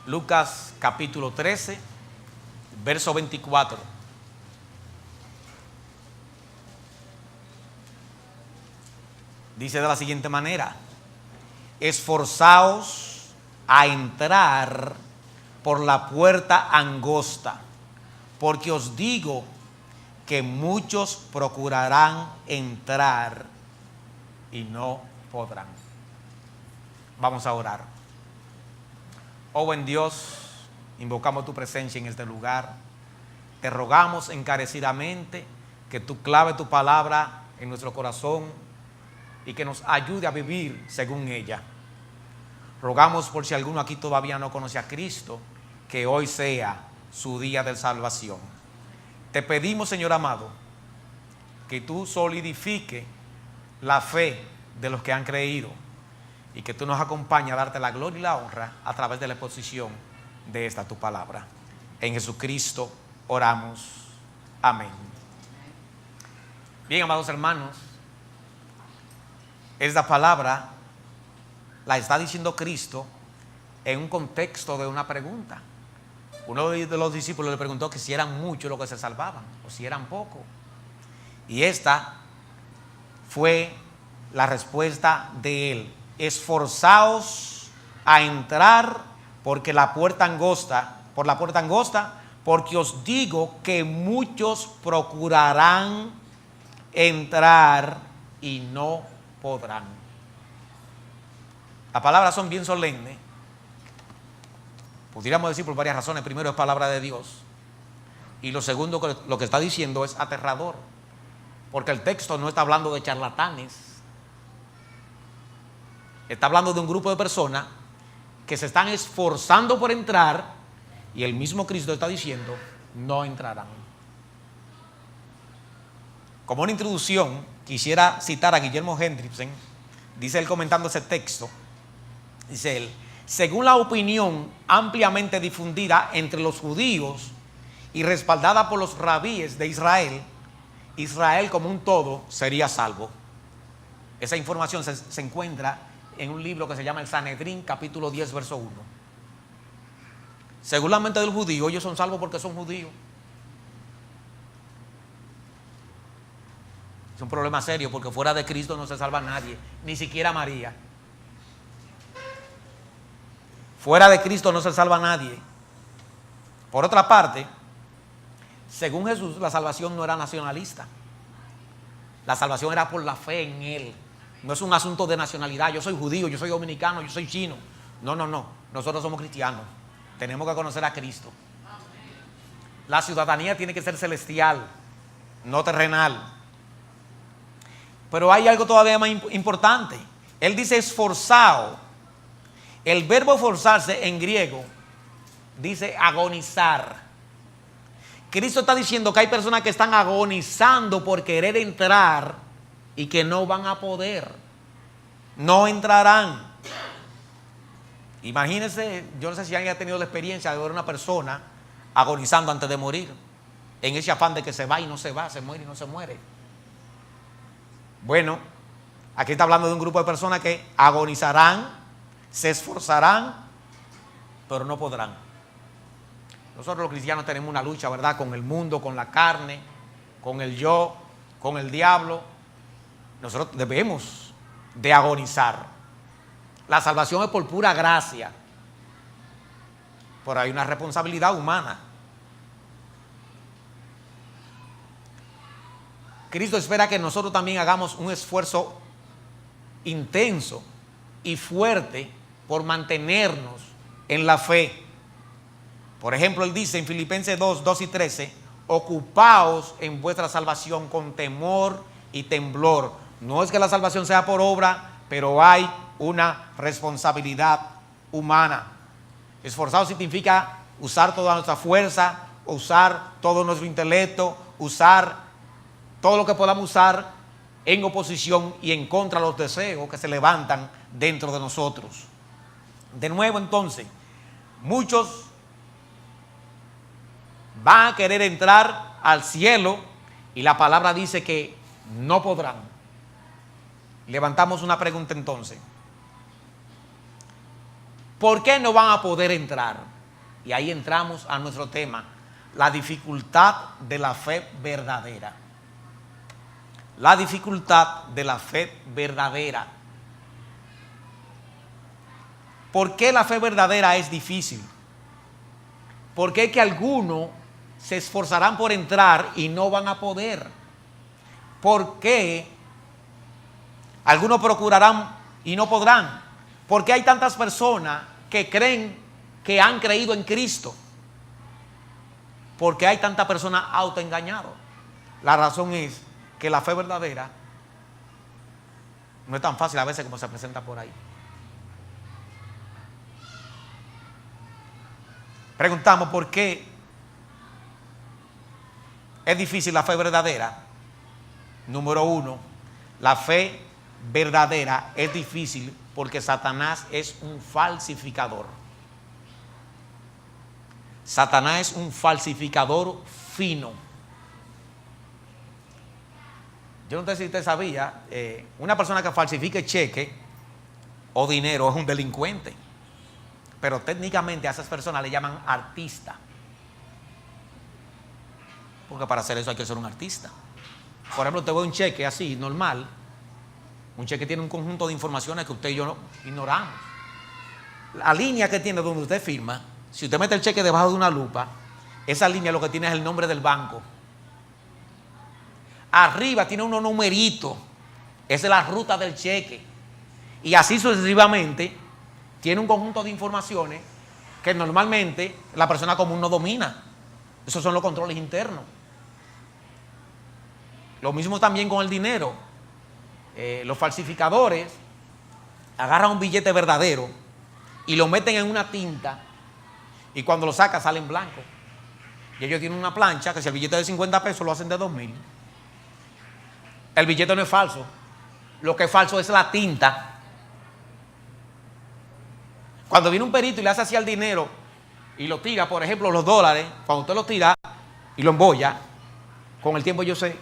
Lucas capítulo 13, verso 24. Dice de la siguiente manera: esforzaos a entrar por la puerta angosta, porque os digo que muchos procurarán entrar y no podrán. Vamos a orar. Oh buen Dios, invocamos tu presencia en este lugar. Te rogamos encarecidamente que tú clave tu palabra en nuestro corazón y que nos ayude a vivir según ella. Rogamos por si alguno aquí todavía no conoce a Cristo, que hoy sea su día de salvación. Te pedimos, Señor amado, que tú solidifiques la fe de los que han creído y que tú nos acompañes a darte la gloria y la honra a través de la exposición de esta tu palabra. En Jesucristo oramos. Amén. Bien, amados hermanos, esta palabra la está diciendo Cristo en un contexto de una pregunta. Uno de los discípulos le preguntó que si eran muchos los que se salvaban o si eran pocos. Y esta fue la respuesta de él: esforzaos a entrar porque la puerta angosta, por la puerta angosta, porque os digo que muchos procurarán entrar y no podrán. Las palabras son bien solemnes. Pudiéramos decir por varias razones. Primero, es palabra de Dios. Y lo segundo, lo que está diciendo es aterrador, porque el texto no está hablando de charlatanes. Está hablando de un grupo de personas que se están esforzando por entrar, y el mismo Cristo está diciendo: no entrarán. Como una introducción, quisiera citar a Guillermo Hendrickson. Dice él, comentando ese texto, dice él: según la opinión ampliamente difundida entre los judíos y respaldada por los rabíes de Israel, Israel como un todo sería salvo. Esa información se encuentra en un libro que se llama el Sanedrín, capítulo 10, verso 1. Según la mente del judío, ellos son salvos porque son judíos. Es un problema serio, porque fuera de Cristo no se salva nadie, ni siquiera María. Fuera de Cristo no se salva nadie. Por otra parte, según Jesús, la salvación no era nacionalista. La salvación era por la fe en Él. No es un asunto de nacionalidad. Yo soy judío, yo soy dominicano, yo soy chino. No. Nosotros somos cristianos. Tenemos que conocer a Cristo. La ciudadanía tiene que ser celestial, no terrenal. Pero hay algo todavía más importante. Él dice esforzado. El verbo esforzarse en griego dice agonizar. Cristo está diciendo que hay personas que están agonizando por querer entrar y que no van a poder. No entrarán. Imagínense, yo no sé si alguien ha tenido la experiencia de ver a una persona agonizando antes de morir, en ese afán de que se va y no se va, se muere y no se muere. Bueno, aquí está hablando de un grupo de personas que agonizarán, se esforzarán, pero no podrán. Nosotros los cristianos tenemos una lucha, ¿verdad?, con el mundo, con la carne, con el yo, con el diablo. Nosotros debemos de agonizar. La salvación es por pura gracia, pero hay una responsabilidad humana. Cristo espera que nosotros también hagamos un esfuerzo intenso y fuerte por mantenernos en la fe. Por ejemplo, él dice en Filipenses 2 y 13: ocupaos en vuestra salvación con temor y temblor. No es que la salvación sea por obra, pero hay una responsabilidad humana. Esforzado significa usar toda nuestra fuerza, usar todo nuestro intelecto, usar todo lo que podamos usar en oposición y en contra de los deseos que se levantan dentro de nosotros. De nuevo, entonces, muchos van a querer entrar al cielo y la palabra dice que no podrán. Levantamos una pregunta entonces: ¿por qué no van a poder entrar? Y ahí entramos a nuestro tema, la dificultad de la fe verdadera. La dificultad de la fe verdadera. ¿Por qué la fe verdadera es difícil? Porque es que algunos se esforzarán por entrar y no van a poder. ¿Por qué algunos procurarán y no podrán? ¿Por qué hay tantas personas que creen que han creído en Cristo? ¿Por qué hay tantas personas autoengañadas? La razón es que la fe verdadera no es tan fácil a veces como se presenta por ahí. Preguntamos por qué es difícil la fe verdadera. Número uno, la fe verdadera es difícil porque Satanás es un falsificador. Satanás es un falsificador fino. Yo no sé si usted sabía, una persona que falsifique cheque o dinero es un delincuente. Pero técnicamente a esas personas le llaman artista. Porque para hacer eso hay que ser un artista. Por ejemplo, usted ve un cheque así, normal. Un cheque tiene un conjunto de informaciones que usted y yo no ignoramos. La línea que tiene donde usted firma, si usted mete el cheque debajo de una lupa, esa línea lo que tiene es el nombre del banco. Arriba tiene unos numeritos. Esa es la ruta del cheque. Y así sucesivamente tiene un conjunto de informaciones que normalmente la persona común no domina. Esos son los controles internos. Lo mismo también con el dinero. Los falsificadores agarran un billete verdadero y lo meten en una tinta y cuando lo sacan sale en blanco. Y ellos tienen una plancha que si el billete es de 50 pesos lo hacen de 2,000. El billete no es falso. Lo que es falso es la tinta. Cuando viene un perito y le hace así al dinero y lo tira, por ejemplo, los dólares, cuando usted lo tira y lo embolla, con el tiempo ellos se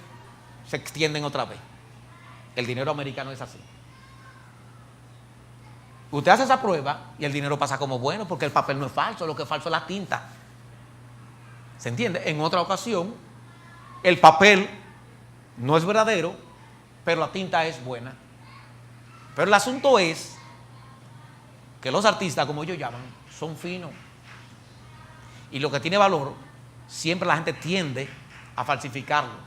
extienden otra vez. El dinero americano es así. Usted hace esa prueba y el dinero pasa como bueno porque el papel no es falso, lo que es falso es la tinta. ¿Se entiende? En otra ocasión, el papel no es verdadero, pero la tinta es buena. Pero el asunto es que los artistas, como ellos llaman, son finos. Y lo que tiene valor, siempre la gente tiende a falsificarlo.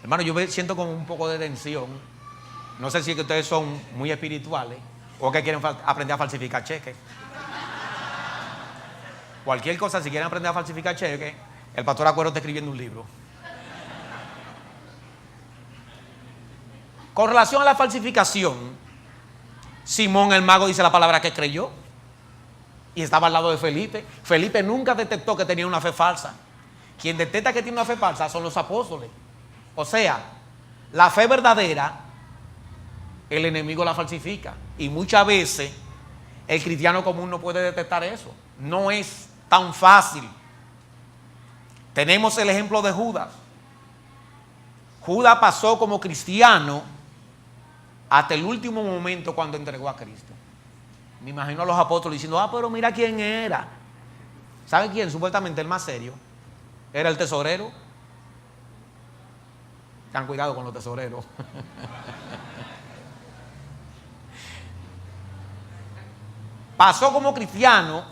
Hermano, yo me siento como un poco de tensión. No sé si es que ustedes son muy espirituales o que quieren aprender a falsificar cheques. Cualquier cosa, si quieren aprender a falsificar cheques, el pastor Acuerdo está escribiendo un libro. Con relación a la falsificación, Simón el mago dice la palabra que creyó y estaba al lado de Felipe. Felipe nunca detectó que tenía una fe falsa. Quien detecta que tiene una fe falsa son los apóstoles. O sea, la fe verdadera, el enemigo la falsifica. Y muchas veces el cristiano común no puede detectar eso. No es tan fácil. Tenemos el ejemplo de Judas. Judas pasó como cristiano hasta el último momento cuando entregó a Cristo. Me imagino a los apóstoles diciendo, pero mira quién era. ¿Sabe quién? Supuestamente el más serio. Era el tesorero. Ten cuidado con los tesoreros. Pasó como cristiano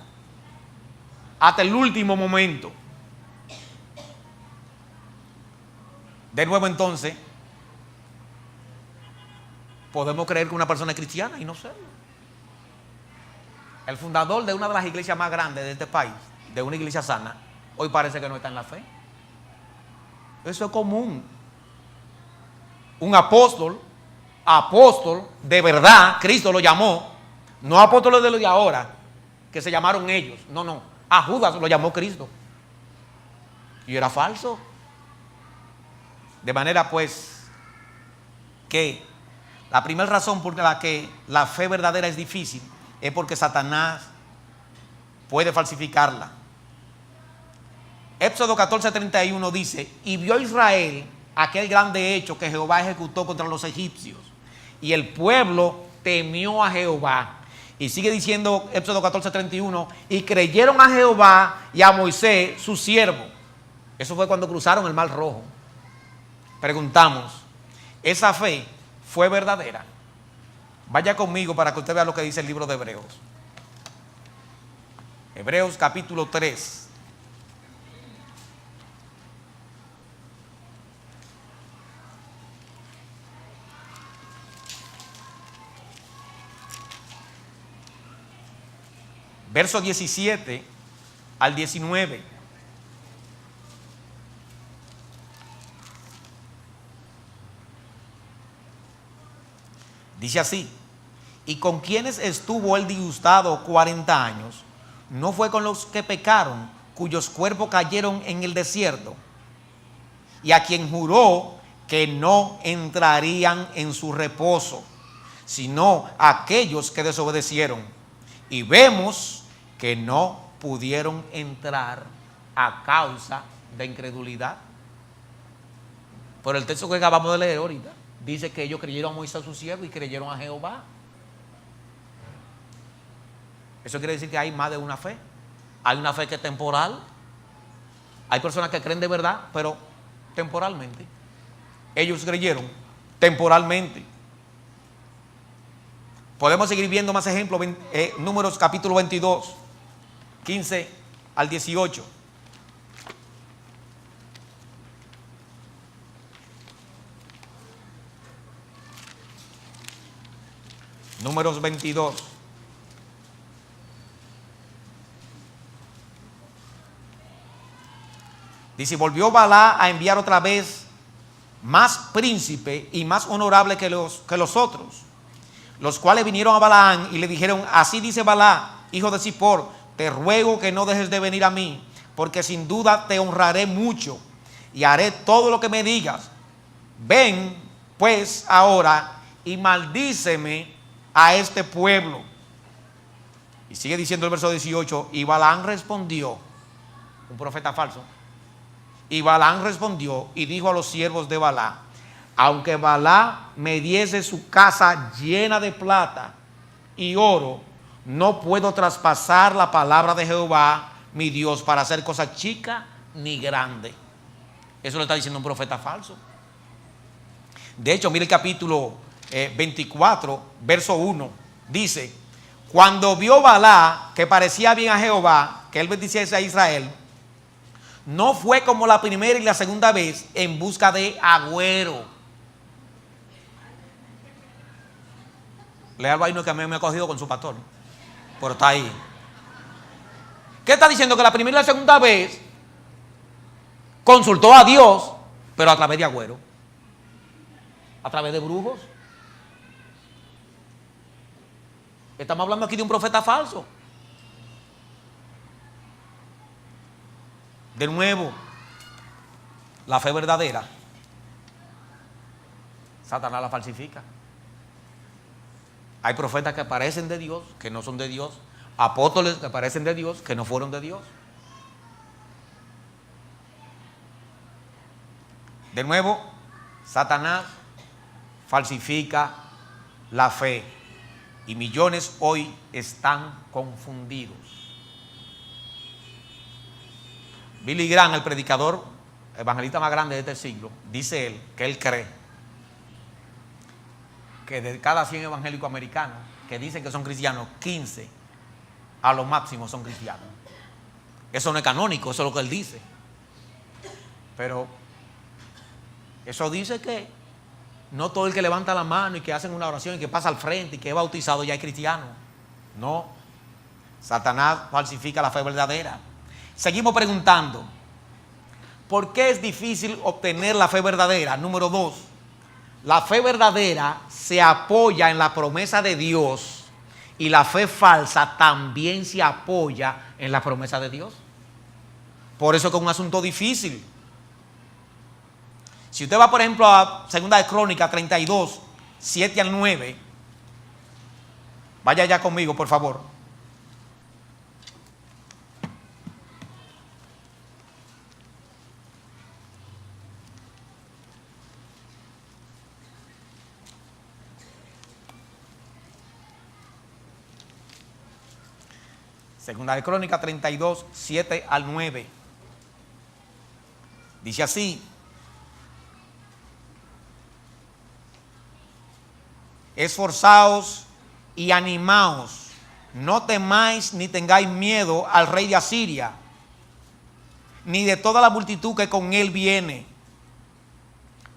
hasta el último momento. De nuevo entonces, podemos creer que una persona es cristiana y no serlo. El fundador de una de las iglesias más grandes de este país, de una iglesia sana, hoy parece que no está en la fe. Eso es común. Un apóstol de verdad, Cristo lo llamó, no apóstoles de los de ahora, que se llamaron ellos. No. A Judas lo llamó Cristo. Y era falso. De manera pues que la primera razón por la que la fe verdadera es difícil es porque Satanás puede falsificarla. Éxodo 14:31 dice, y vio Israel aquel grande hecho que Jehová ejecutó contra los egipcios, y el pueblo temió a Jehová, Y sigue diciendo Éxodo 14:31, y creyeron a Jehová y a Moisés, su siervo. Eso fue cuando cruzaron el Mar Rojo. Preguntamos, ¿esa fe fue verdadera? Vaya conmigo para que usted vea lo que dice el libro de Hebreos. Hebreos capítulo 3. Verso 17 al 19. Dice así: ¿y con quienes estuvo el disgustado 40 años? ¿No fue con los que pecaron, cuyos cuerpos cayeron en el desierto? Y a quien juró que no entrarían en su reposo, sino aquellos que desobedecieron. Y vemos que no pudieron entrar a causa de incredulidad. Pero el texto que acabamos de leer ahorita dice que ellos creyeron a Moisés su siervo y creyeron a Jehová. Eso quiere decir que hay más de una fe. Hay una fe que es temporal. Hay personas que creen de verdad, pero temporalmente. Ellos creyeron temporalmente. Podemos seguir viendo más ejemplos. Números capítulo 22, 15 al 18. Números 22. Dice: volvió Balá a enviar otra vez más príncipe y más honorable que los otros, los cuales vinieron a Balaán y le dijeron: así dice Balá, hijo de Zippor, te ruego que no dejes de venir a mí, porque sin duda te honraré mucho y haré todo lo que me digas. Ven pues ahora y maldíceme a este pueblo. Y sigue diciendo el verso 18: y Balaán respondió, un profeta falso, y Balaán respondió y dijo a los siervos de Balá: aunque Balá me diese su casa llena de plata y oro, no puedo traspasar la palabra de Jehová mi Dios para hacer cosa chica ni grande. Eso lo está diciendo un profeta falso. De hecho, mire el capítulo 24, verso 1. Dice: cuando vio Balá que parecía bien a Jehová, que él bendiciese a Israel, no fue como la primera y la segunda vez en busca de agüero. Lea algo que a mí me ha cogido con su pastor, pero está ahí. ¿Qué está diciendo? Que la primera y la segunda vez consultó a Dios, pero a través de agüero, a través de brujos. Estamos hablando aquí de un profeta falso. De nuevo, la fe verdadera, Satanás la falsifica. Hay profetas que parecen de Dios, que no son de Dios. Apóstoles que parecen de Dios, que no fueron de Dios. De nuevo, Satanás falsifica la fe. Y millones hoy están confundidos. Billy Graham, el predicador evangelista más grande de este siglo, dice él que él cree que de cada 100 evangélicos americanos que dicen que son cristianos, 15 a lo máximo son cristianos. Eso no es canónico, eso es lo que él dice. Pero eso dice que no todo el que levanta la mano y que hacen una oración y que pasa al frente y que es bautizado ya es cristiano. No. Satanás falsifica la fe verdadera. Seguimos preguntando: ¿por qué es difícil obtener la fe verdadera? Número 2. La fe verdadera se apoya en la promesa de Dios y la fe falsa también se apoya en la promesa de Dios. Por eso que es un asunto difícil. Si usted va, por ejemplo, a 2 de Crónicas 32, 7 al 9, vaya ya conmigo, por favor. Segunda de Crónicas 32, 7 al 9. Dice así: esforzaos y animaos, no temáis ni tengáis miedo al rey de Asiria, ni de toda la multitud que con él viene,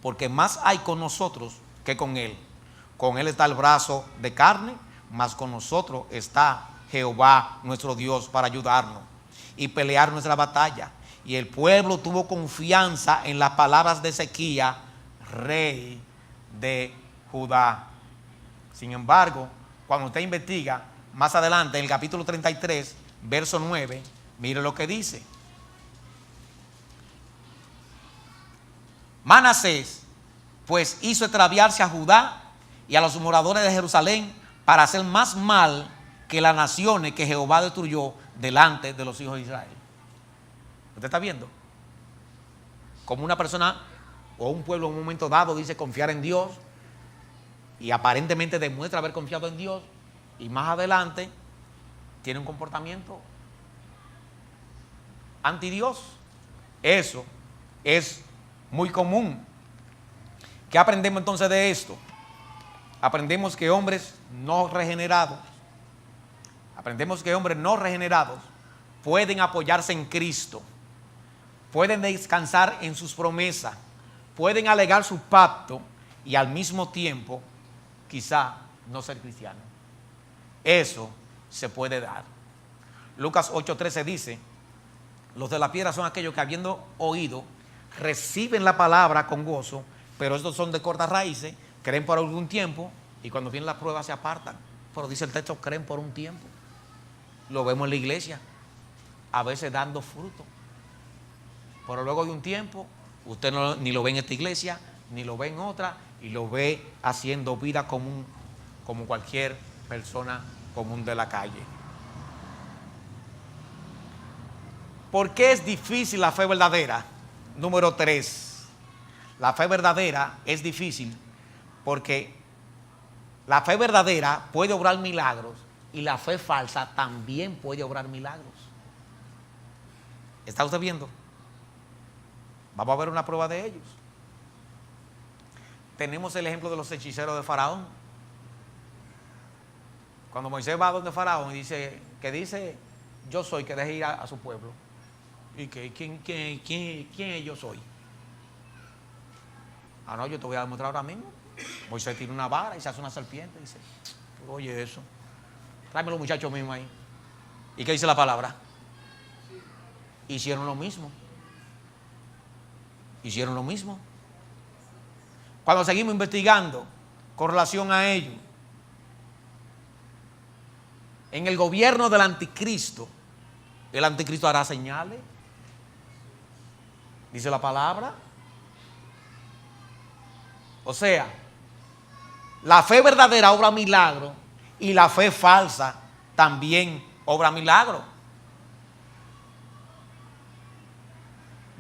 porque más hay con nosotros que con él. Con él está el brazo de carne, mas con nosotros está Jehová nuestro Dios para ayudarnos y pelear nuestra batalla. Y el pueblo tuvo confianza en las palabras de Ezequías, rey de Judá. Sin embargo, cuando usted investiga más adelante en el capítulo 33, verso 9, mire lo que dice. Manasés pues hizo extraviarse a Judá y a los moradores de Jerusalén para hacer más mal que las naciones que Jehová destruyó delante de los hijos de Israel. ¿Usted está viendo? Como una persona o un pueblo en un momento dado dice confiar en Dios y aparentemente demuestra haber confiado en Dios, y más adelante tiene un comportamiento anti Dios. Eso es muy común. ¿Qué aprendemos entonces de esto? Aprendemos que hombres no regenerados pueden apoyarse en Cristo, pueden descansar en sus promesas, pueden alegar su pacto y al mismo tiempo quizá no ser cristiano. Eso se puede dar. Lucas 8:13 dice: los de la piedra son aquellos que habiendo oído reciben la palabra con gozo, pero estos son de cortas raíces, creen por algún tiempo y cuando viene la prueba se apartan. Pero dice el texto, creen por un tiempo. Lo vemos en la iglesia, a veces dando fruto, pero luego de un tiempo usted ni lo ve en esta iglesia ni lo ve en otra, y lo ve haciendo vida común como cualquier persona común de la calle. ¿Por qué es difícil la fe verdadera? Número 3. La fe verdadera es difícil porque la fe verdadera puede obrar milagros y la fe falsa también puede obrar milagros. ¿Está usted viendo? Vamos a ver una prueba de ellos. Tenemos el ejemplo de los hechiceros de Faraón. Cuando Moisés va donde Faraón y dice yo soy, que deje ir a su pueblo. ¿Y que quién yo soy? Ah, no, yo te voy a demostrar ahora mismo. Moisés tiene una vara y se hace una serpiente. Dice, oye eso, tráeme los muchachos mismos ahí. ¿Y qué dice la palabra? Hicieron lo mismo. Cuando seguimos investigando con relación a ello, en el gobierno del anticristo, el anticristo hará señales, dice la palabra. O sea, la fe verdadera obra milagro y la fe falsa también obra milagro.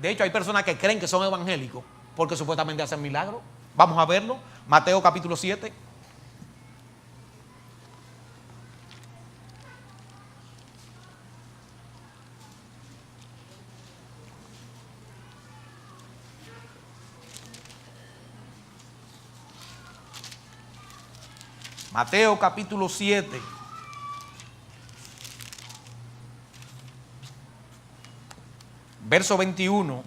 De hecho, hay personas que creen que son evangélicos porque supuestamente hacen milagros. Vamos a verlo. Mateo capítulo 7. Mateo capítulo 7. Verso 21.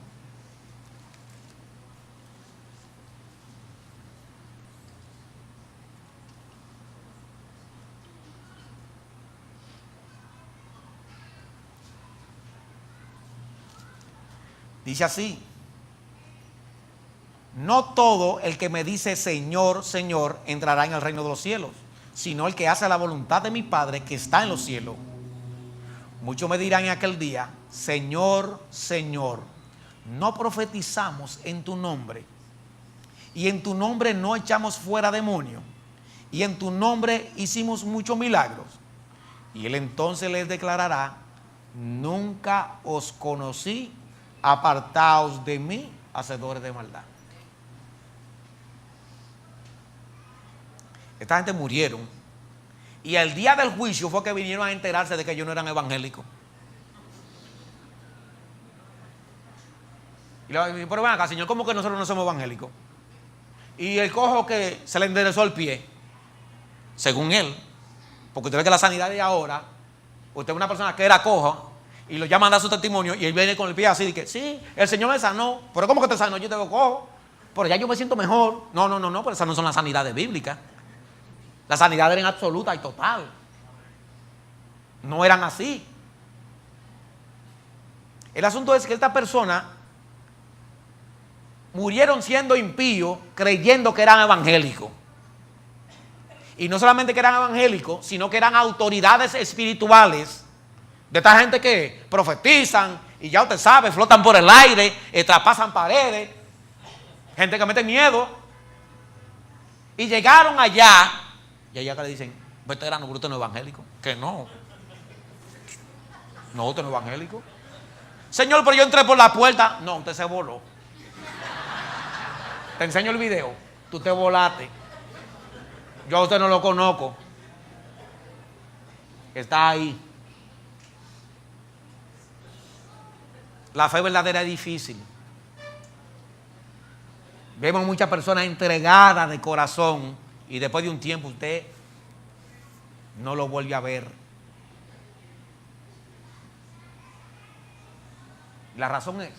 Dice así: no todo el que me dice Señor, Señor, entrará en el reino de los cielos, sino el que hace la voluntad de mi Padre que está en los cielos. Muchos me dirán en aquel día: Señor, Señor, no profetizamos en tu nombre, y en tu nombre no echamos fuera demonios, y en tu nombre hicimos muchos milagros. Y él entonces les declarará: nunca os conocí, apartaos de mí, hacedores de maldad. Esta gente murieron Y el día del juicio fue que vinieron a enterarse de que ellos no eran evangélicos. Y le digo, pero ven acá, Señor, ¿cómo que nosotros no somos evangélicos? Y el cojo que se le enderezó el pie, según él, porque usted ve que la sanidad de ahora, usted es una persona que era coja y lo llaman a dar su testimonio y él viene con el pie así y dice, sí, el Señor me sanó, pero ¿cómo que te sanó? Yo te veo cojo, pero ya yo me siento mejor. No, pero esas no son las sanidades bíblicas. Las sanidades eran absolutas y total. No eran así. El asunto es que esta persona murieron siendo impíos, creyendo que eran evangélicos. Y no solamente que eran evangélicos, sino que eran autoridades espirituales de esta gente que profetizan y ya usted sabe, flotan por el aire, traspasan paredes, gente que mete miedo. Y llegaron allá, y allá que le dicen, veterano, pero usted no es evangélico. Que no. No, usted no es evangélico. Señor, pero yo entré por la puerta. No, usted se voló. Te enseño el video. Tú te volaste. Yo a usted no lo conozco. Está ahí. La fe verdadera es difícil. Vemos muchas personas entregadas de corazón y después de un tiempo usted no lo vuelve a ver. La razón es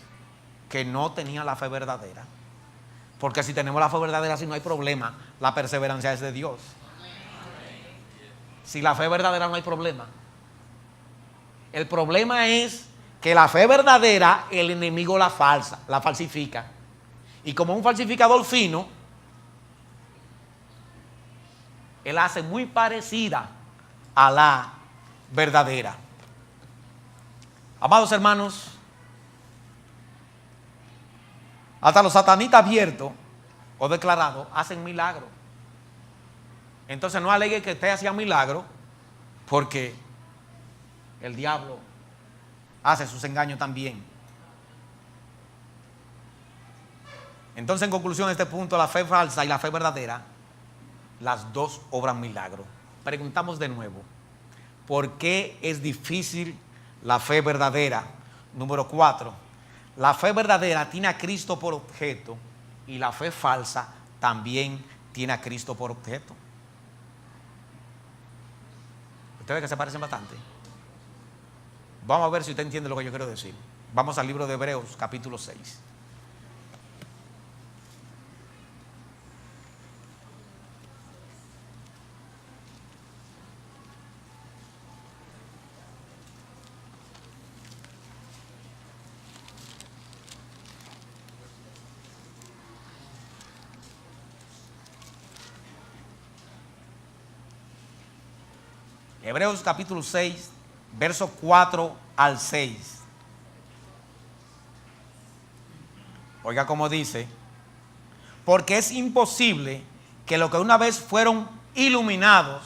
que no tenía la fe verdadera. Porque si tenemos la fe verdadera, si no hay problema, la perseverancia es de Dios. Si la fe verdadera no hay problema. El problema es que la fe verdadera, el enemigo la falsifica. Y como un falsificador fino, él hace muy parecida a la verdadera. Amados hermanos, hasta los satanistas abiertos o declarados hacen milagros. Entonces no alegue que usted hacía milagros, porque el diablo hace sus engaños también. Entonces, en conclusión, a este punto, la fe falsa y la fe verdadera, las dos obran milagros. Preguntamos de nuevo, ¿por qué es difícil la fe verdadera? Número 4. La fe verdadera tiene a Cristo por objeto y la fe falsa también tiene a Cristo por objeto. ¿Usted ve que se parecen bastante? Vamos a ver si usted entiende lo que yo quiero decir. Vamos al libro de Hebreos, capítulo 6. Hebreos capítulo 6, versos 4 al 6. Oiga cómo dice: porque es imposible que los que una vez fueron iluminados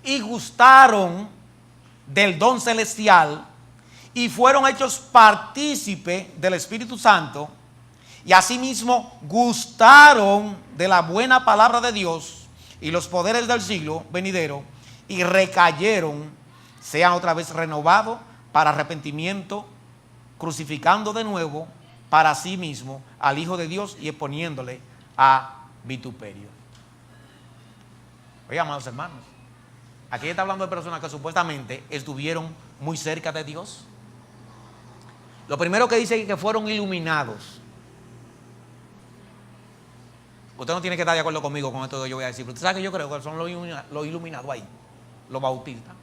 y gustaron del don celestial y fueron hechos partícipe del Espíritu Santo y asimismo gustaron de la buena palabra de Dios y los poderes del siglo venidero y recayeron, sean otra vez renovados para arrepentimiento, crucificando de nuevo para sí mismo al Hijo de Dios y exponiéndole a vituperio. Oye, amados hermanos, aquí está hablando de personas que supuestamente estuvieron muy cerca de Dios. Lo primero que dice es que fueron iluminados. Usted no tiene que estar de acuerdo conmigo con esto que yo voy a decir, pero usted sabe que yo creo que son los iluminados ahí, los bautistas.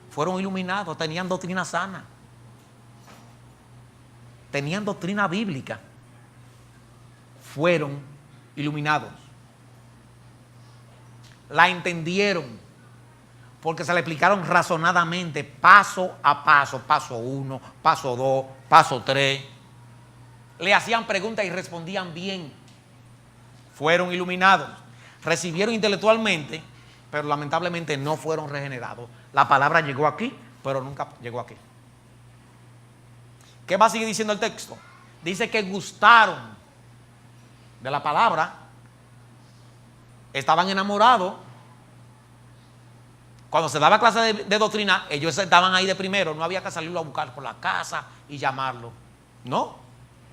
Fueron iluminados, tenían doctrina sana, tenían doctrina bíblica, fueron iluminados, la entendieron, porque se le explicaron razonadamente, paso a paso, paso 1, paso 2, paso 3. Le hacían preguntas y respondían bien. Fueron iluminados, recibieron intelectualmente, pero lamentablemente no fueron regenerados. La palabra llegó aquí, pero nunca llegó aquí. ¿Qué va a seguir diciendo el texto? Dice que gustaron de la palabra estaban enamorados. Cuando se daba clase de doctrina, ellos estaban ahí de primero, no había que salirlo a buscar por la casa y llamarlo. No,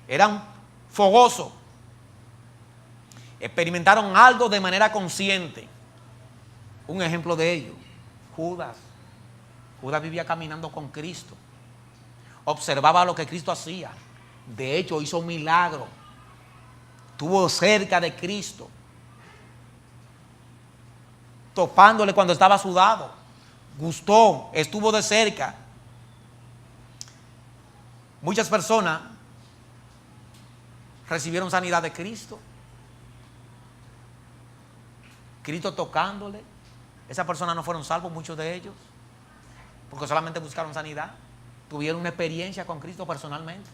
eran fogosos. Experimentaron algo de manera consciente. Un ejemplo de ello, Judas. Judas vivía caminando con Cristo. Observaba lo que Cristo hacía. De hecho, hizo un milagro. Estuvo cerca de Cristo, topándole cuando estaba sudado. Gustó, estuvo de cerca. Muchas personas recibieron sanidad de Cristo. Cristo tocándole. Esas personas no fueron salvos, muchos de ellos, porque solamente buscaron sanidad. Tuvieron una experiencia con Cristo personalmente,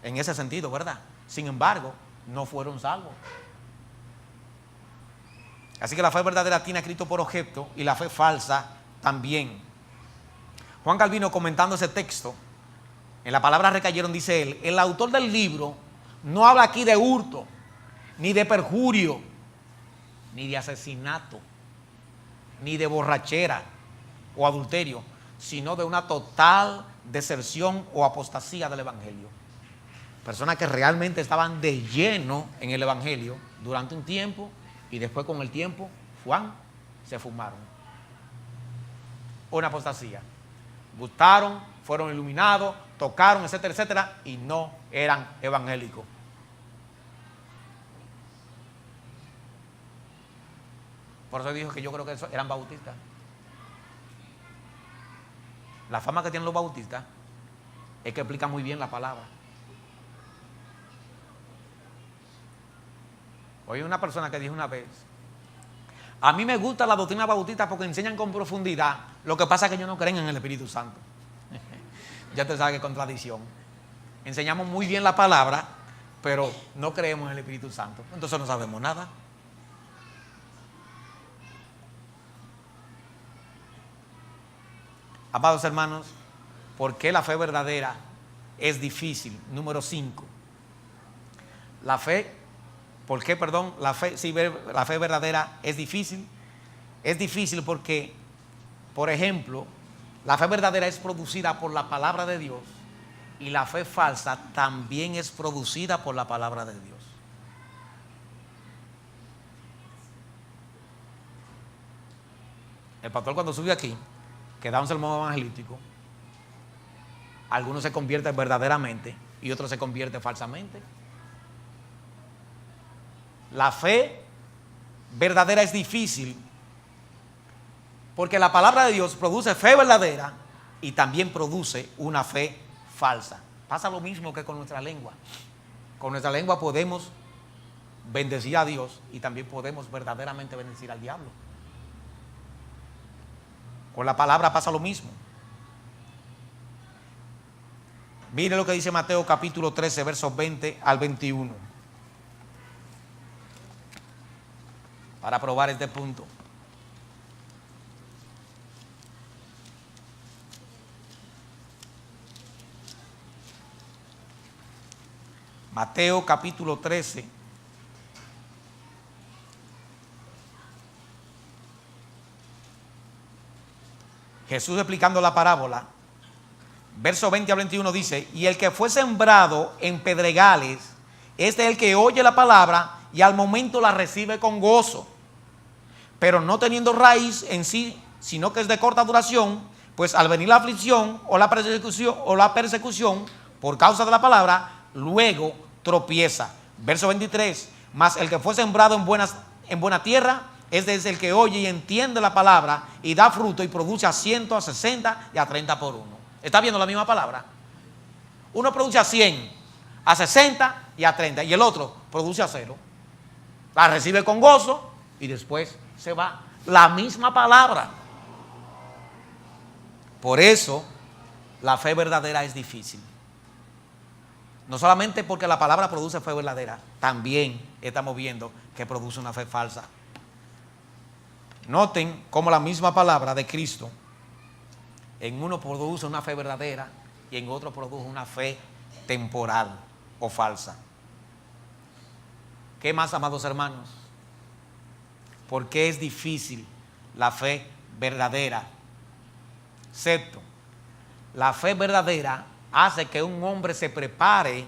en ese sentido, ¿verdad? Sin embargo, no fueron salvos. Así que la fe verdadera tiene a Cristo por objeto y la fe falsa también. Juan Calvino, comentando ese texto, en la palabra recayeron, dice él, el autor del libro no habla aquí de hurto, ni de perjurio, ni de asesinato, ni de borrachera o adulterio, sino de una total deserción o apostasía del evangelio. Personas que realmente estaban de lleno en el evangelio durante un tiempo y después con el tiempo, se fumaron. Una apostasía. Gustaron, fueron iluminados, tocaron, etcétera, etcétera, y no eran evangélicos. Por eso dijo que yo creo que eran bautistas. La fama que tienen los bautistas es que explican muy bien la palabra. Oí una persona que dijo una vez, a mí me gusta la doctrina bautista porque enseñan con profundidad, lo que pasa es que ellos no creen en el Espíritu Santo. Ya te sabes qué contradicción. Enseñamos muy bien la palabra, pero no creemos en el Espíritu Santo. Entonces no sabemos nada. Amados hermanos, ¿por qué la fe verdadera es difícil? Número 5. La fe verdadera es difícil. Es difícil porque, por ejemplo, la fe verdadera es producida por la palabra de Dios y la fe falsa también es producida por la palabra de Dios. El pastor cuando sube aquí, que da un sermón evangelístico, algunos se convierten verdaderamente y otros se convierten falsamente. La fe verdadera es difícil porque la palabra de Dios produce fe verdadera y también produce una fe falsa. Pasa lo mismo que con nuestra lengua. Con nuestra lengua podemos bendecir a Dios y también podemos verdaderamente bendecir al diablo. Con la palabra pasa lo mismo. Mire lo que dice Mateo capítulo 13, versos 20 al 21. Para probar este punto. Mateo capítulo 13. Jesús explicando la parábola. Verso 20 al 21 dice, y el que fue sembrado en pedregales, este es el que oye la palabra y al momento la recibe con gozo, pero no teniendo raíz en sí, sino que es de corta duración, pues al venir la aflicción o la persecución por causa de la palabra, luego tropieza. Verso 23, mas el que fue sembrado en buena tierra, este es el que oye y entiende la palabra y da fruto y produce a 100, a 60 y a 30 por uno. ¿Está viendo la misma palabra? Uno produce a 100, a 60 y a 30 y el otro produce a 0. La recibe con gozo y después se va. La misma palabra. Por eso la fe verdadera es difícil. No solamente porque la palabra produce fe verdadera, también estamos viendo que produce una fe falsa. Noten cómo la misma palabra de Cristo en uno produce una fe verdadera y en otro produce una fe temporal o falsa. ¿Qué más, amados hermanos? porque es difícil la fe verdadera. Sexto, la fe verdadera hace que un hombre se prepare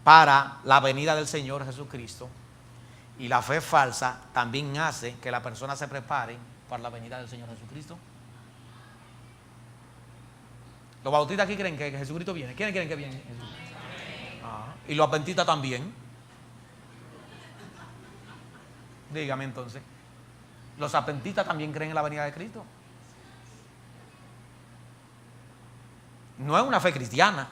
para la venida del Señor Jesucristo, y la fe falsa también hace que la persona se prepare para la venida del Señor Jesucristo. Los bautistas aquí creen que Jesucristo viene. ¿Quiénes creen que viene? Y los adventistas también. Dígame entonces. Los adventistas también creen en la venida de Cristo. No es una fe cristiana.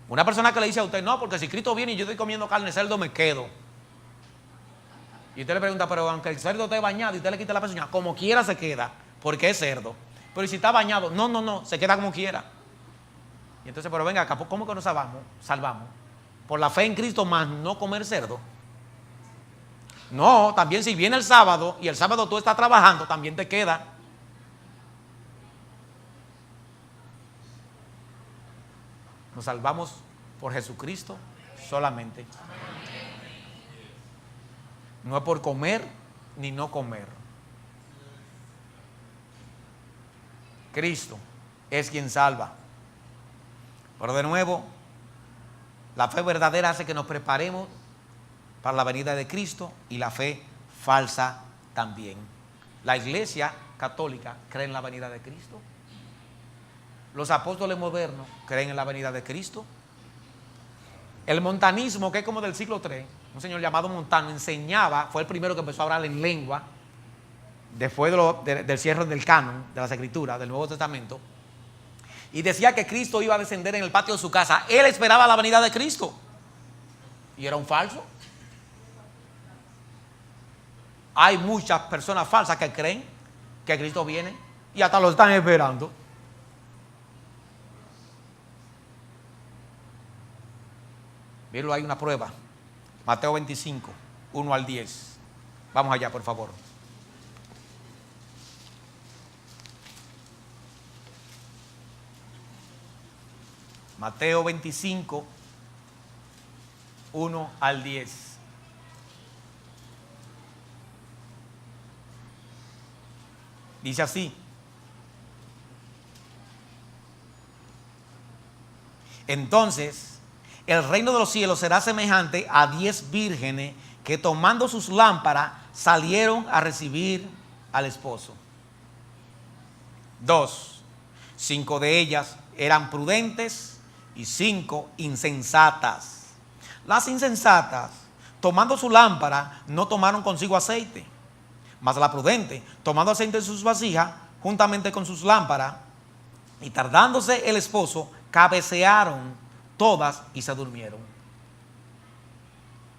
Una persona que le dice a usted, no, porque si Cristo viene y yo estoy comiendo carne de cerdo, me quedo. Y usted le pregunta, pero aunque el cerdo esté bañado y usted le quita la pezuña, como quiera se queda, porque es cerdo. Pero ¿y si está bañado? No, se queda como quiera. Y entonces, pero venga acá, ¿cómo que nos salvamos? Por la fe en Cristo más no comer cerdo. No, también si viene el sábado y el sábado tú estás trabajando, también te queda. Nos salvamos por Jesucristo solamente. No es por comer ni no comer. Cristo es quien salva. Pero de nuevo, la fe verdadera hace que nos preparemos para la venida de Cristo, y la fe falsa también. La Iglesia católica cree en la venida de Cristo. Los apóstoles modernos creen en la venida de Cristo. El montanismo, que es como del siglo III, un señor llamado Montano enseñaba, fue el primero que empezó a hablar en lengua después del cierre del canon de las Escrituras del Nuevo Testamento, y decía que Cristo iba a descender en el patio de su casa. Él esperaba la venida de Cristo y era un falso. Hay muchas personas falsas que creen que Cristo viene y hasta lo están esperando. Míralo, hay una prueba. Mateo 25, 1 al 10. Vamos allá, por favor. Mateo 25, 1 al 10. Dice así: entonces el reino de los cielos será semejante a 10 vírgenes que, tomando sus lámparas, salieron a recibir al esposo. 2. 5 de ellas eran prudentes y 5 insensatas. Las insensatas, tomando su lámpara, no tomaron consigo aceite. Mas la prudente, tomando aceite en sus vasijas, juntamente con sus lámparas, y tardándose el esposo, cabecearon todas y se durmieron.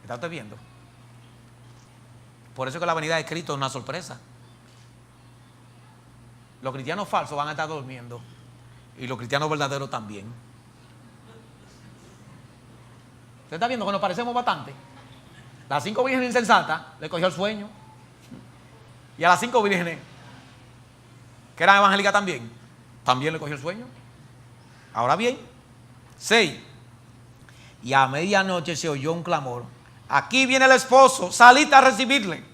¿Está usted viendo? Por eso que la venida de Cristo es una sorpresa. Los cristianos falsos van a estar durmiendo y los cristianos verdaderos también. ¿Usted está viendo que nos parecemos bastante? Las 5 vírgenes insensatas le cogió el sueño. Y a las 5 vírgenes, que eran evangélicas también le cogió el sueño. Ahora bien, 6. Y a medianoche se oyó un clamor: aquí viene el esposo, salid a recibirle.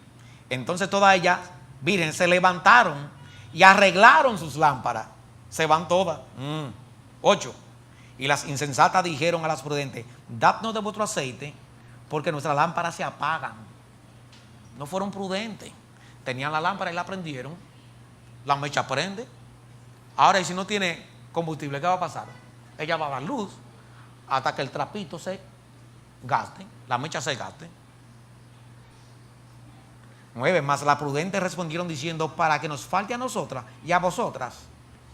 Entonces todas ellas, vírgenes, se levantaron y arreglaron sus lámparas. Se van todas. 8. Y las insensatas dijeron a las prudentes: dadnos de vuestro aceite, porque nuestras lámparas se apagan. No fueron prudentes. Tenían la lámpara y la prendieron. La mecha prende. Ahora, y si no tiene combustible, ¿qué va a pasar? Ella va a dar luz hasta que el trapito se gaste, la mecha se gaste. 9. Mas las prudentes respondieron diciendo: para que nos falte a nosotras y a vosotras,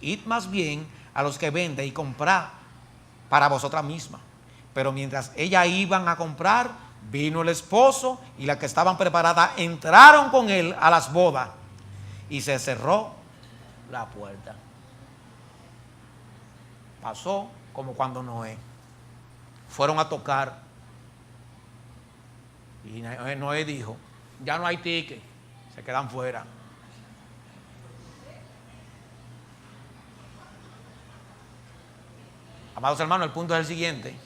id más bien a los que venden y comprad para vosotras mismas. Pero mientras ellas iban a comprar, vino el esposo, y las que estaban preparadas entraron con él a las bodas, y se cerró la puerta. Pasó como cuando Noé fueron a tocar, y Noé dijo: ya no hay ticket, se quedan fuera. Amados hermanos, el punto es el siguiente: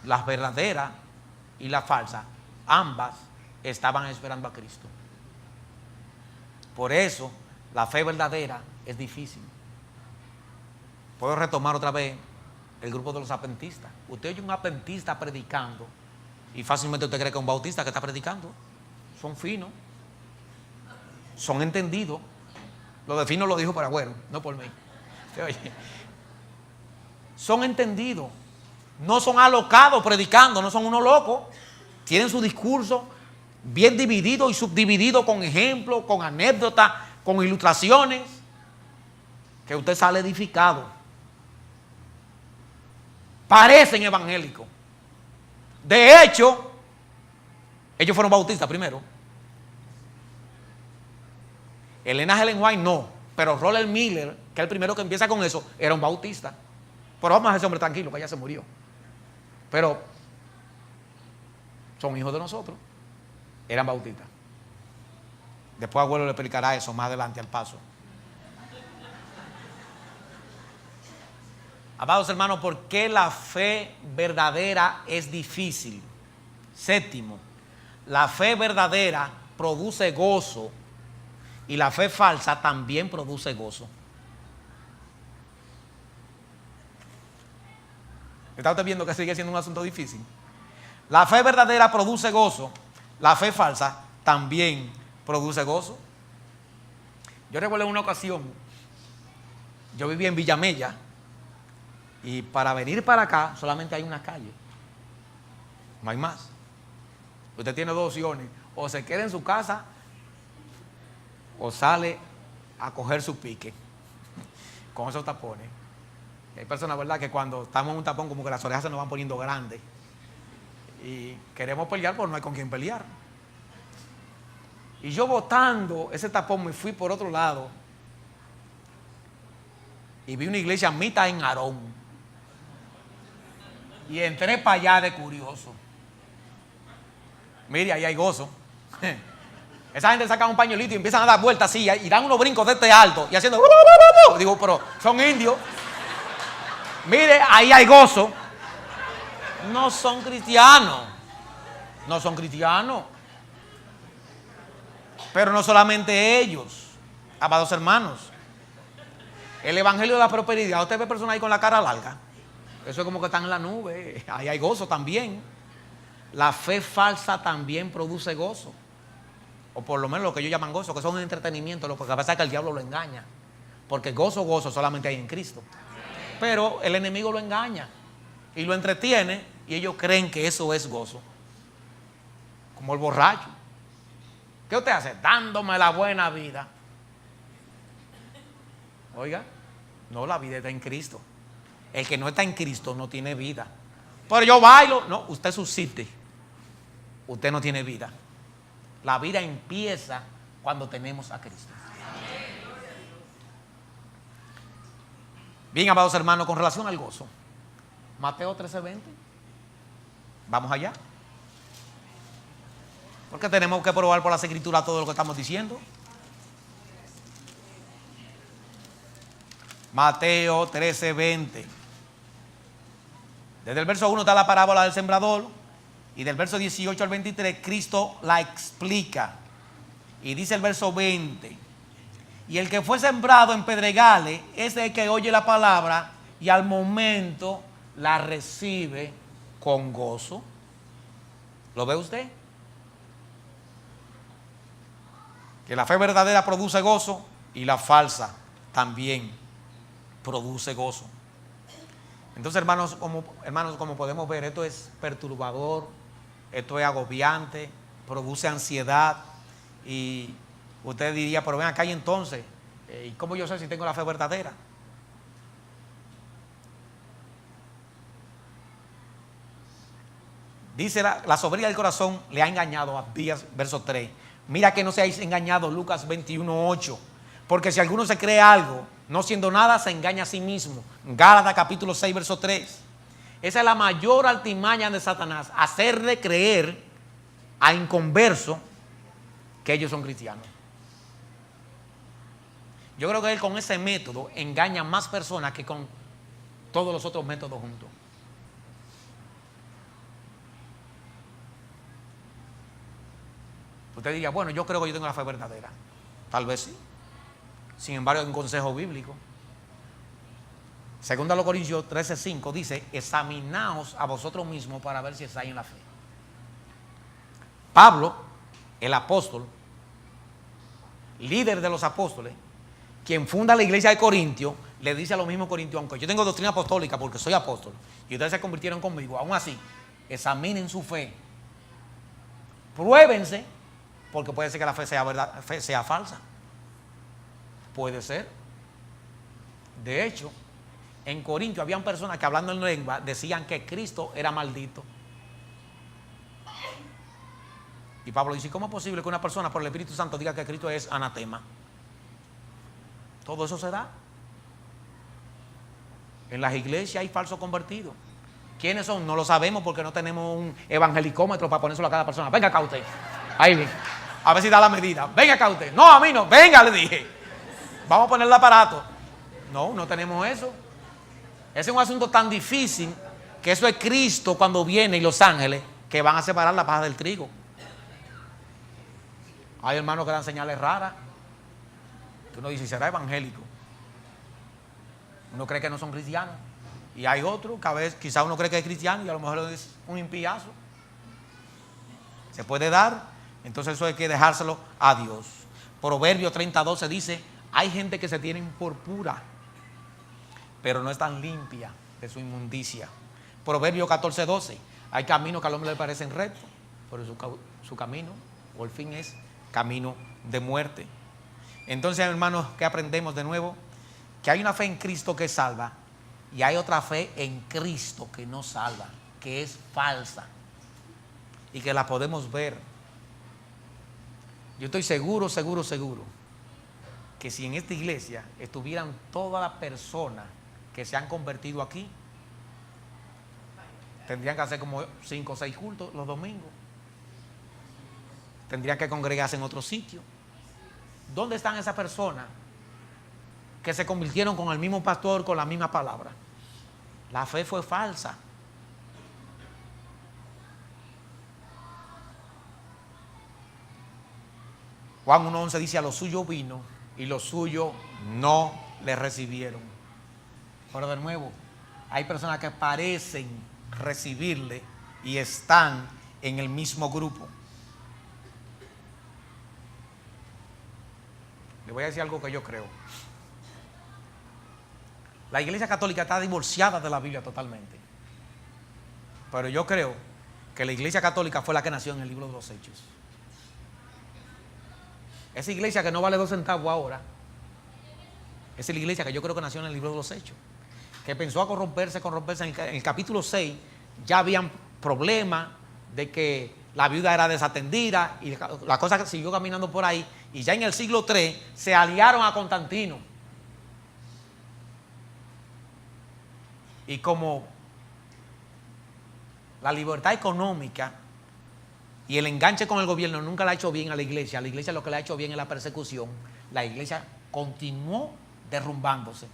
las verdaderas y las falsas, ambas estaban esperando a Cristo. Por eso la fe verdadera es difícil. Puedo retomar otra vez el grupo de los adventistas. Usted oye un adventista predicando y fácilmente usted cree que es un bautista que está predicando. Son finos, son entendidos. Lo de fino lo dijo para Agüero, no por mí. Oye, son entendidos, no son alocados predicando, no son unos locos. Tienen su discurso bien dividido y subdividido con ejemplos, con anécdotas, con ilustraciones, que usted sale edificado. Parecen evangélicos. De hecho, ellos fueron bautistas primero. Elena Helen White no, pero Roller Miller, que es el primero que empieza con eso, era un bautista. Pero vamos a ese hombre tranquilo, que ya se murió. Pero son hijos de nosotros, eran bautistas. Después Abuelo le explicará eso más adelante al paso. Amados hermanos, ¿por qué la fe verdadera es difícil? Séptimo, la fe verdadera produce gozo y la fe falsa también produce gozo. ¿Está usted viendo que sigue siendo un asunto difícil? La fe verdadera produce gozo, la fe falsa también produce gozo. Yo recuerdo en una ocasión, yo vivía en Villamella y para venir para acá solamente hay una calle, no hay más. Usted tiene dos opciones: o se queda en su casa o sale a coger su pique con esos tapones. Hay personas, ¿verdad?, que cuando estamos en un tapón como que las orejas se nos van poniendo grandes y queremos pelear, pero no hay con quién pelear. Y yo botando ese tapón me fui por otro lado y vi una iglesia mitad en Aarón y entré para allá de curioso. Mire, ahí hay gozo. Esa gente saca un pañuelito y empiezan a dar vueltas así y dan unos brincos de este alto y haciendo. Digo, pero son indios. Mire, ahí hay gozo. No son cristianos. No son cristianos. Pero no solamente ellos, amados hermanos. El evangelio de la prosperidad. Usted ve personas ahí con la cara larga. Eso es como que están en la nube. Ahí hay gozo también. La fe falsa también produce gozo. O por lo menos lo que ellos llaman gozo, que son entretenimiento. Lo que pasa es que el diablo lo engaña. Porque gozo solamente hay en Cristo. Pero el enemigo lo engaña y lo entretiene y ellos creen que eso es gozo. Como el borracho. ¿Qué usted hace? Dándome la buena vida. Oiga, no, la vida está en Cristo. El que no está en Cristo no tiene vida. Pero yo bailo. No, usted subsiste. Usted no tiene vida. La vida empieza cuando tenemos a Cristo. Bien, amados hermanos, con relación al gozo, Mateo 13:20. Vamos allá. Porque tenemos que probar por las escrituras todo lo que estamos diciendo. Mateo 13:20. Desde el verso 1 está la parábola del sembrador. Y del verso 18 al 23, Cristo la explica. Y dice el verso 20. Y el que fue sembrado en pedregales es el que oye la palabra y al momento la recibe con gozo. ¿Lo ve usted? Que la fe verdadera produce gozo y la falsa también produce gozo. Entonces, hermanos, como podemos ver, esto es perturbador, esto es agobiante, produce ansiedad. Y usted diría, pero ven acá y entonces, ¿y cómo yo sé si tengo la fe verdadera? Dice la soberbia del corazón le ha engañado a Díaz, verso 3. Mira que no seáis engañados, Lucas 21:8. Porque si alguno se cree algo, no siendo nada, se engaña a sí mismo. Gálatas capítulo 6, verso 3. Esa es la mayor artimaña de Satanás, hacerle creer a inconverso que ellos son cristianos. Yo creo que él con ese método engaña a más personas que con todos los otros métodos juntos. Usted diría, bueno, yo creo que yo tengo la fe verdadera. Tal vez sí. Sin embargo, hay un consejo bíblico. Segundo a los Corintios 13:5 dice, examinaos a vosotros mismos para ver si estáis en la fe. Pablo, el apóstol, líder de los apóstoles, quien funda la iglesia de Corintio, le dice a los mismos corintios, aunque yo tengo doctrina apostólica porque soy apóstol, y ustedes se convirtieron conmigo, aún así, examinen su fe. Pruébense, porque puede ser que la fe sea verdad, fe sea falsa. Puede ser. De hecho, en Corintio habían personas que hablando en lengua decían que Cristo era maldito. Y Pablo dice, ¿cómo es posible que una persona por el Espíritu Santo diga que Cristo es anatema? Todo eso se da. En las iglesias hay falsos convertidos. ¿Quiénes son? No lo sabemos porque no tenemos un evangelicómetro para ponérselo a cada persona. Venga acá usted. Ahí bien. A ver si da la medida. Venga acá usted. No, a mí no. Venga, le dije. Vamos a poner el aparato. No, no tenemos eso. Ese es un asunto tan difícil que eso es Cristo cuando viene y los ángeles que van a separar la paja del trigo. Hay hermanos que dan señales raras. Que uno dice, ¿será evangélico? Uno cree que no son cristianos. Y hay otro que a veces quizá uno cree que es cristiano y a lo mejor es un impíazo. Se puede dar, entonces eso hay que dejárselo a Dios. Proverbio 30:12 dice, hay gente que se tienen por pura, pero no están limpia de su inmundicia. Proverbio 14:12, hay caminos que al hombre le parecen rectos, pero su camino o el fin es camino de muerte. Entonces, hermanos, ¿qué aprendemos de nuevo? Que hay una fe en Cristo que salva y hay otra fe en Cristo que no salva, que es falsa y que la podemos ver. Yo estoy seguro que si en esta iglesia estuvieran todas las personas que se han convertido aquí, tendrían que hacer como 5 o 6 cultos los domingos. Tendrían que congregarse en otro sitio. ¿Dónde están esas personas que se convirtieron con el mismo pastor, con la misma palabra? La fe fue falsa. Juan 1:11 dice, a los suyos vino y los suyos no le recibieron. Pero de nuevo, hay personas que parecen recibirle y están en el mismo grupo. Le voy a decir algo que yo creo. La Iglesia Católica está divorciada de la Biblia totalmente. Pero yo creo que la Iglesia Católica fue la que nació en el libro de los Hechos. Esa iglesia que no vale 2 centavos ahora, esa es la iglesia que yo creo que nació en el libro de los Hechos, que pensó a corromperse. En el capítulo 6 ya habían problemas de que la viuda era desatendida y la cosa siguió caminando por ahí, y ya en el siglo 3 se aliaron a Constantino. Y como la libertad económica y el enganche con el gobierno nunca le ha hecho bien a la iglesia lo que le ha hecho bien es la persecución, la iglesia continuó derrumbándose.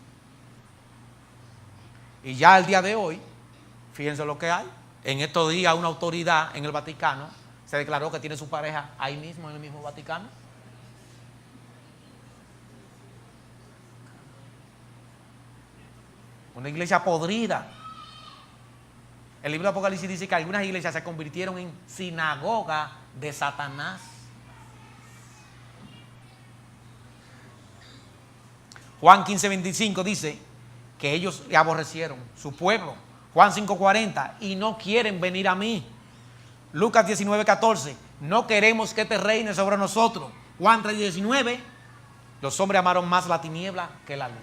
Y ya al día de hoy, fíjense lo que hay. En estos días una autoridad en el Vaticano se declaró que tiene su pareja ahí mismo, en el mismo Vaticano. Una iglesia podrida. El libro de Apocalipsis dice que algunas iglesias se convirtieron en sinagoga de Satanás. Juan 15:25 dice que ellos le aborrecieron, su pueblo. Juan 5:40, y no quieren venir a mí. Lucas 19:14, no queremos que te reine sobre nosotros. Juan 3:19, los hombres amaron más la tiniebla que la luz.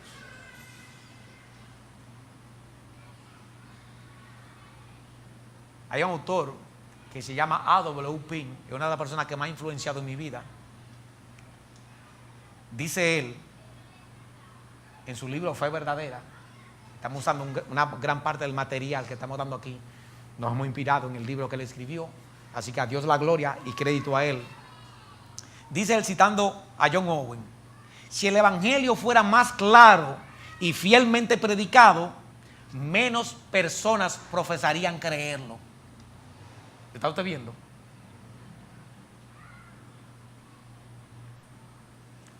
Hay un autor que se llama A.W. Pink, que es una de las personas que más ha influenciado en mi vida. Dice él, en su libro Fe Verdadera, estamos usando una gran parte del material que estamos dando aquí, nos hemos inspirado en el libro que él escribió, así que a Dios la gloria y crédito a él. Dice él, citando a John Owen, si el evangelio fuera más claro y fielmente predicado, menos personas profesarían creerlo. ¿Está usted viendo?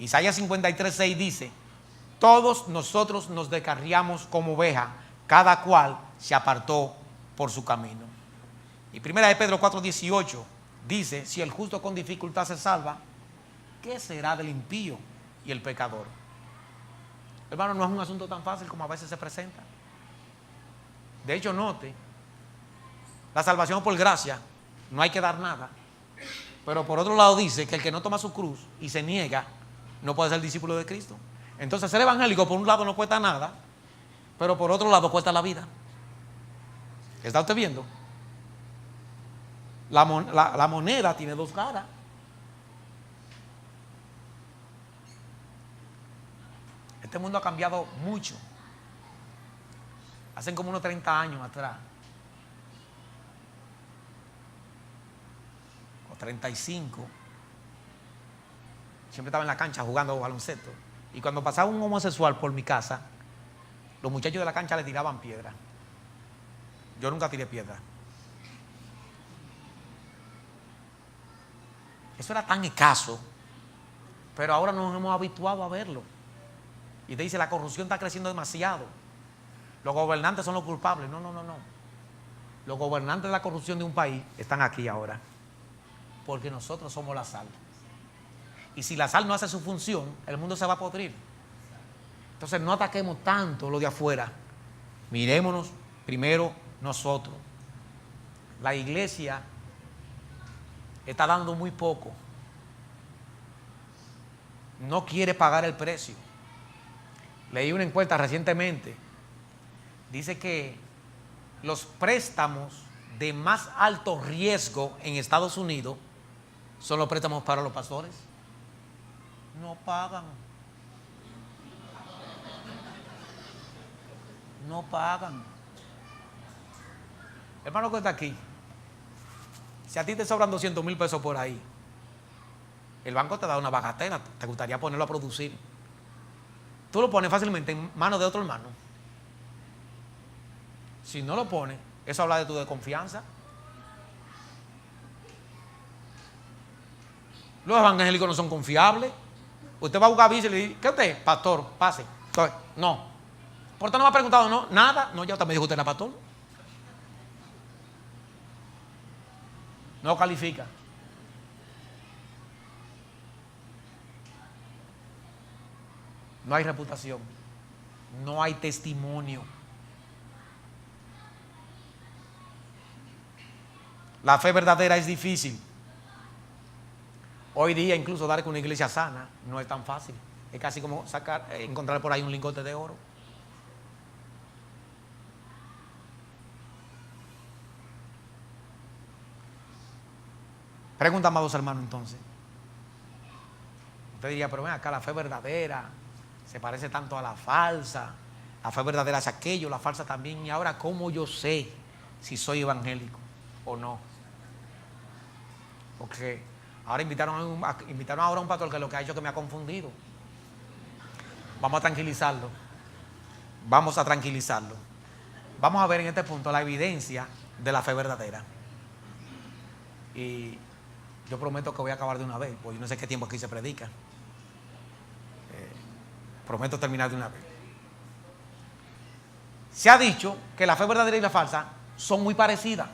Isaías 53:6 dice: todos nosotros nos descarriamos como oveja, cada cual se apartó por su camino. Y 1 Pedro 4:18 dice: si el justo con dificultad se salva, ¿qué será del impío y el pecador? Hermano, no es un asunto tan fácil como a veces se presenta. De hecho, note, la salvación por gracia, no hay que dar nada. Pero por otro lado dice que el que no toma su cruz y se niega, no puede ser discípulo de Cristo. Entonces ser evangélico por un lado no cuesta nada, pero por otro lado cuesta la vida. ¿Está usted viendo? La moneda tiene dos caras. Este mundo ha cambiado mucho. Hace como unos 30 años atrás, o 35, siempre estaba en la cancha jugando baloncesto. Y cuando pasaba un homosexual por mi casa, los muchachos de la cancha le tiraban piedra. Yo nunca tiré piedra. Eso era tan escaso, pero ahora nos hemos habituado a verlo. Y te dice, la corrupción está creciendo demasiado. Los gobernantes son los culpables. No. Los gobernantes de la corrupción de un país están aquí ahora, porque nosotros somos la sal. Y si la sal no hace su función, el mundo se va a podrir. Entonces no ataquemos tanto lo de afuera. Mirémonos primero nosotros. La iglesia está dando muy poco. No quiere pagar el precio. Leí una encuesta recientemente. Dice que los préstamos de más alto riesgo en Estados Unidos son los préstamos para los pastores. No pagan. No pagan. Hermano que está aquí, si a ti te sobran 200,000 pesos por ahí, el banco te da una bagatela, te gustaría ponerlo a producir. Tú lo pones fácilmente en manos de otro hermano. Si no lo pones, eso habla de tu desconfianza. Los evangélicos no son confiables. Usted va a buscar visa y le dice, ¿qué usted? Pastor, pase. No. ¿Por qué no me ha preguntado? No, nada. No, ya usted me dijo que usted era pastor. No califica. No hay reputación. No hay testimonio. La fe verdadera es difícil. Hoy día incluso dar con una iglesia sana no es tan fácil. Es casi como encontrar por ahí un lingote de oro. Pregunta, amados hermanos, entonces. Usted diría, pero ven acá, la fe verdadera se parece tanto a la falsa. La fe verdadera es aquello, la falsa también. Y ahora, ¿cómo yo sé si soy evangélico o no? Porque ahora invitaron ahora a un pastor que lo que ha hecho es que me ha confundido. Vamos a tranquilizarlo. Vamos a tranquilizarlo. Vamos a ver en este punto la evidencia de la fe verdadera. Y yo prometo que voy a acabar de una vez, porque yo no sé qué tiempo aquí se predica. Prometo terminar de una vez. Se ha dicho que la fe verdadera y la falsa son muy parecidas.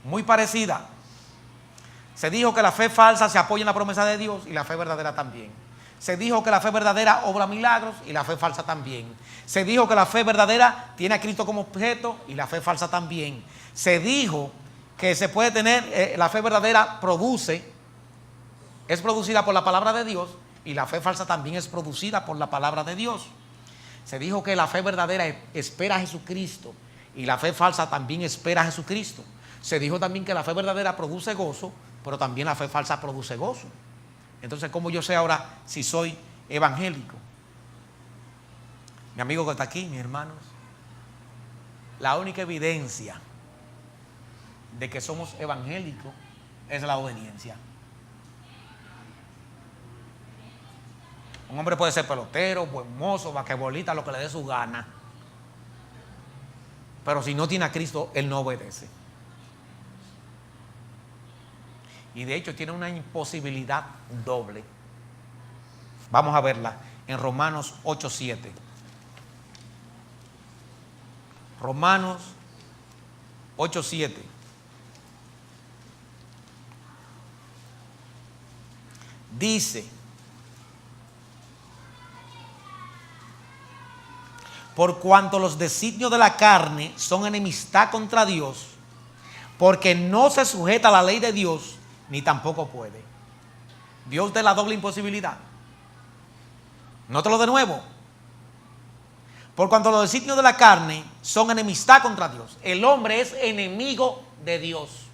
Muy parecidas. Se dijo que la fe falsa se apoya en la promesa de Dios y la fe verdadera también. Se dijo que la fe verdadera obra milagros y la fe falsa también. Se dijo que la fe verdadera tiene a Cristo como objeto y la fe falsa también. Se dijo que se puede tener, la fe verdadera es producida por la palabra de Dios y la fe falsa también es producida por la palabra de Dios. Se dijo que la fe verdadera espera a Jesucristo y la fe falsa también espera a Jesucristo. Se dijo también que la fe verdadera produce gozo, pero también la fe falsa produce gozo. Entonces, ¿cómo yo sé ahora si soy evangélico? Mi amigo que está aquí, mis hermanos, la única evidencia de que somos evangélicos es la obediencia. Un hombre puede ser pelotero, buen mozo, basquetbolista, lo que le dé su gana, pero si no tiene a Cristo, él no obedece. Y de hecho tiene una imposibilidad doble. Vamos a verla en Romanos 8:7. Romanos 8:7. Dice: por cuanto los designios de la carne son enemistad contra Dios, porque no se sujeta a la ley de Dios, ni tampoco puede. Dios de la doble imposibilidad. Nótalo de nuevo. Por cuanto los designios de la carne son enemistad contra Dios. El hombre es enemigo de Dios.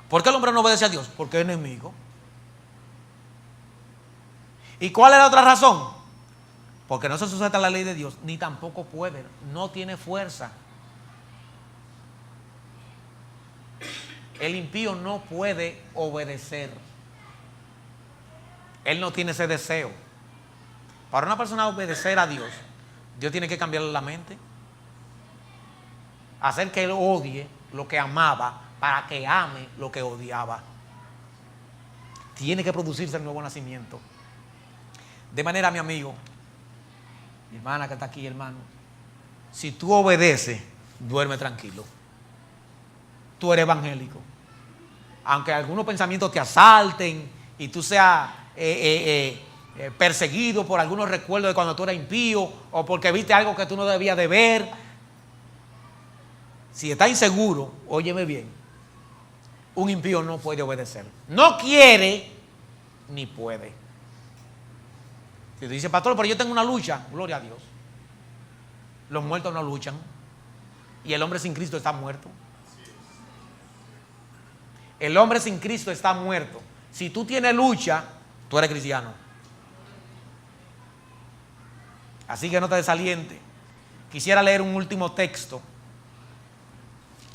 ¿Por qué el hombre no obedece a Dios? Porque es enemigo. ¿Y cuál es la otra razón? Porque no se sujeta a la ley de Dios, ni tampoco puede, no tiene fuerza. El impío no puede obedecer. Él no tiene ese deseo. Para una persona obedecer a Dios, Dios tiene que cambiarle la mente. Hacer que él odie lo que amaba para que ame lo que odiaba. Tiene que producirse el nuevo nacimiento. De manera, mi amigo, mi hermana que está aquí, hermano, si tú obedeces, duerme tranquilo. Tú eres evangélico. Aunque algunos pensamientos te asalten y tú seas perseguido por algunos recuerdos de cuando tú eras impío o porque viste algo que tú no debías de ver. Si estás inseguro, óyeme bien, un impío no puede obedecer. No quiere ni puede. Si tú dices, pastor, pero yo tengo una lucha, gloria a Dios. Los muertos no luchan y el hombre sin Cristo está muerto. El hombre sin Cristo está muerto. Si tú tienes lucha, tú eres cristiano. Así que no te desalientes. Quisiera leer un último texto.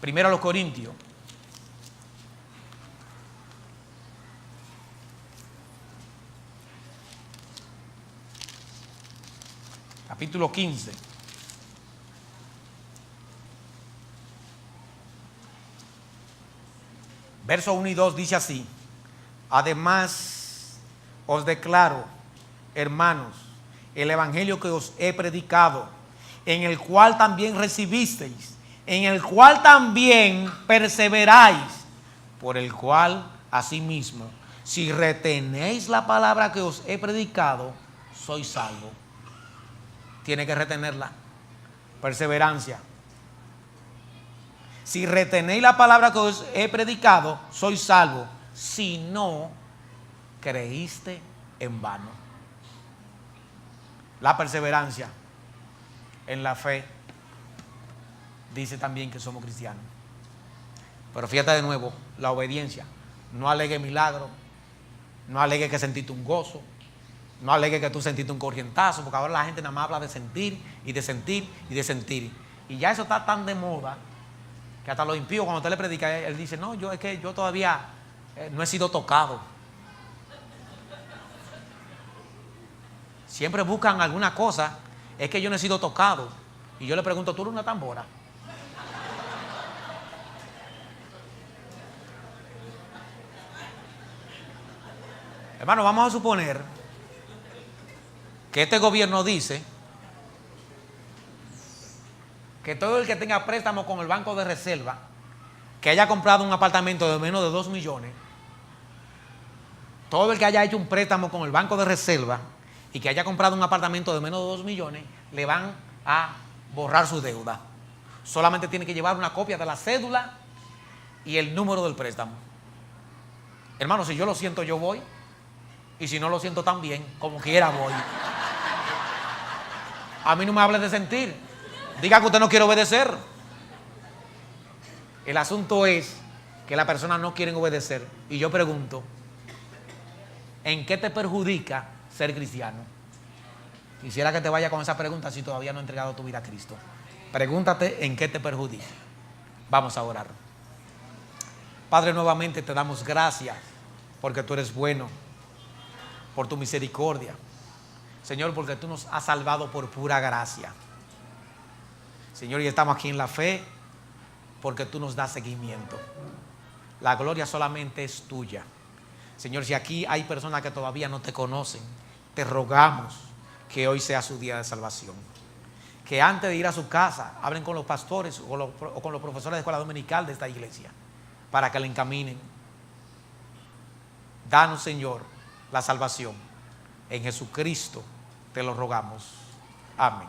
Primero a los Corintios. Capítulo 15. Verso 1 y 2 dice así: además os declaro, hermanos, el evangelio que os he predicado, en el cual también recibisteis, en el cual también perseveráis, por el cual asimismo, si retenéis la palabra que os he predicado, sois salvos. Tiene que retenerla. Perseverancia. Si retenéis la palabra que os he predicado, sois salvos. Si no, creíste en vano. La perseverancia en la fe dice también que somos cristianos. Pero fíjate de nuevo, la obediencia. No alegue milagro, no alegue que sentiste un gozo, no alegue que tú sentiste un corrientazo, porque ahora la gente nada más habla de sentir y de sentir y de sentir. Y ya eso está tan de moda que hasta los impíos, cuando usted le predica, él dice, no, es que yo todavía no he sido tocado. Siempre buscan alguna cosa, es que yo no he sido tocado. Y yo le pregunto, ¿tú eres una tambora? Hermano, vamos a suponer que este gobierno dice que todo el que tenga préstamo con el Banco de Reserva, que haya comprado un apartamento de menos de 2 millones, todo el que haya hecho un préstamo con el Banco de Reserva y que haya comprado un apartamento de menos de 2 millones, le van a borrar su deuda. Solamente tiene que llevar una copia de la cédula y el número del préstamo. Hermano, si yo lo siento, yo voy. Y si no lo siento también, como quiera voy. A mí no me hable de sentir. Diga que usted no quiere obedecer. El asunto es que las personas no quieren obedecer. Y yo pregunto, ¿en qué te perjudica ser cristiano? Quisiera que te vaya con esa pregunta si todavía no has entregado tu vida a Cristo. Pregúntate en qué te perjudica. Vamos a orar. Padre, nuevamente te damos gracias porque tú eres bueno, por tu misericordia. Señor, porque tú nos has salvado por pura gracia. Señor, y estamos aquí en la fe porque tú nos das seguimiento. La gloria solamente es tuya. Señor, si aquí hay personas que todavía no te conocen, te rogamos que hoy sea su día de salvación. Que antes de ir a su casa, hablen con los pastores o con los profesores de escuela dominical de esta iglesia, para que le encaminen. Danos, Señor, la salvación. En Jesucristo te lo rogamos. Amén.